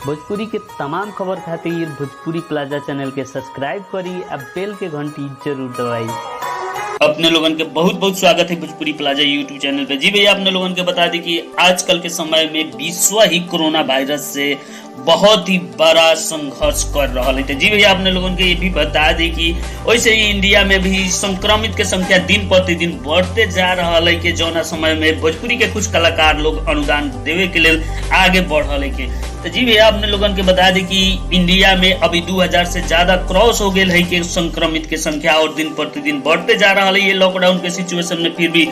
भोजपुरी के तमाम खबर खातिर भोजपुरी प्लाजा चैनल के सब्सक्राइब करी और बेल के घंटी जरूर दबाई। अपने लोगन के बहुत बहुत स्वागत है भोजपुरी प्लाजा यूट्यूब चैनल पे। जी भैया, अपने लोगन के बता दी कि आजकल के समय में विश्व ही कोरोना वायरस से बहुत ही बड़ा संघर्ष कर रहा है। जी भैया, अपने लोगन के ये भी बता दी कि वैसे ही इंडिया में भी संक्रमित के संख्या दिन प्रतिदिन बढ़ते जा रहा है कि जौना समय में भोजपुरी के कुछ कलाकार लोग अनुदान देवे के लिए आगे बढ़ रहा है। तो जी भैया, अपने लोगन के बता दी कि इंडिया में अभी 2000 से ज्यादा क्रॉस हो गए है कि संक्रमित के संख्या और दिन प्रतिदिन बढ़ते जा रहा है। ये लॉकडाउन के सिचुएशन में फिर भी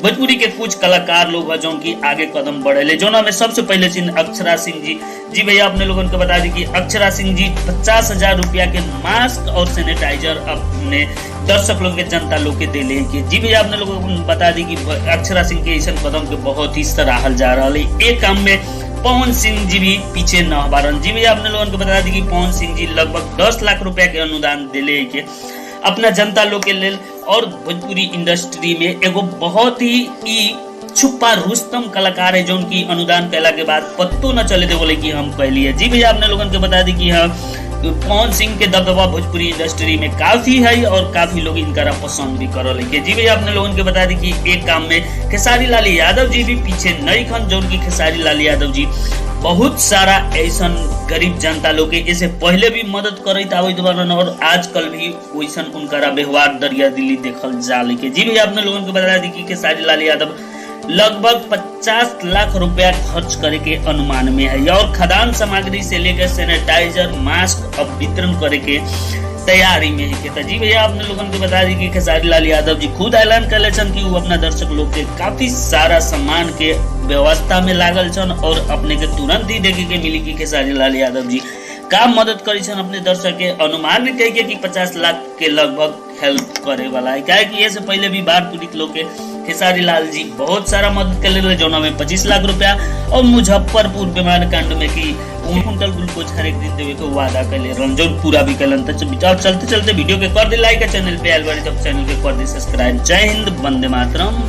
भोजपुरी के कुछ कलाकार लोग हैं जो कि आगे कदम बढ़े जो में सबसे पहले अक्षरा सिंह जी। जी भैया, अपने लोगों को बता दी कि अक्षरा सिंह जी 50,000 रुपया के मास्क और सैनिटाइजर अपने दर्शक लोग के जनता लोग के दिले हैं। जी भैया, अपने लोगों को बता दी कि अक्षरा सिंह के ऐसा कदम के बहुत ही सराहल जा रहा है। एक काम में पवन सिंह जी भी पीछे न हबारन। जी भैया, अपने लोगों को बता दी कि पवन सिंह जी लगभग 10 लाख रुपया के अनुदान दिले के अपना जनता लोग के लेल और भोजपुरी इंडस्ट्री में एगो बहुत ही छुपा रुस्तम कलाकार है जो उनकी अनुदान कैला के बाद पत्तो न चले दे बोले कि हम कहली है। जी भैया, अपने लोगों को बता दी कि हाँ, पवन सिंह के दबदबा भोजपुरी इंडस्ट्री में काफी है और काफी लोग इनका पसंद भी कर रहे। जी भैया, अपने लोगों को बता दी कि एक काम में खेसारी लाल यादव जी भी पीछे नहीं खन जो उनकी खेसारी लाल यादव जी बहुत सारा ऐसा गरीब जनता लोग के इससे पहले भी मदद करते और आजकल भी वैसा उनका व्यवहार दरिया दिली देखल जा लेके। जी भैया, अपने लोगों को बता दी कि खेसारी लाल यादव लगभग 50 लाख रुपया खर्च करे के अनुमान में है और खदान सामग्री से लेकर सैनिटाइजर मास्क अब वितरण करे के तैयारी में है। जी भैया, अपने लोगों को बता दी कि खेसारी लाल यादव जी खुद ऐलान कर कि वो अपना दर्शक लोग के काफी सारा सामान के व्यवस्था में लागल छन और अपने के तुरंत ही देखे के मिली कि खेसारी लाल यादव जी का मदद करी छन अपने दर्शक के अनुमान में कही कि 50 लाख के लगभग हेल्प करे वाला है। क्या कि ये से पहले भी बाढ़ पीड़ित लोग के खेसारी लाल जी बहुत सारा मदद कर ले जो में 25 लाख रुपया और मुजफ्फरपुर विमान कांड में की कुंटल ग्लूकोज हर एक दिन देवे के वादा कर ले जो पूरा भी कलन। तो चलते चलते वीडियो के कर दे लाइक, चैनल पे आयल बारी तब चैनल के कर दे सब्सक्राइब। जय हिंद, वंदे मातरम।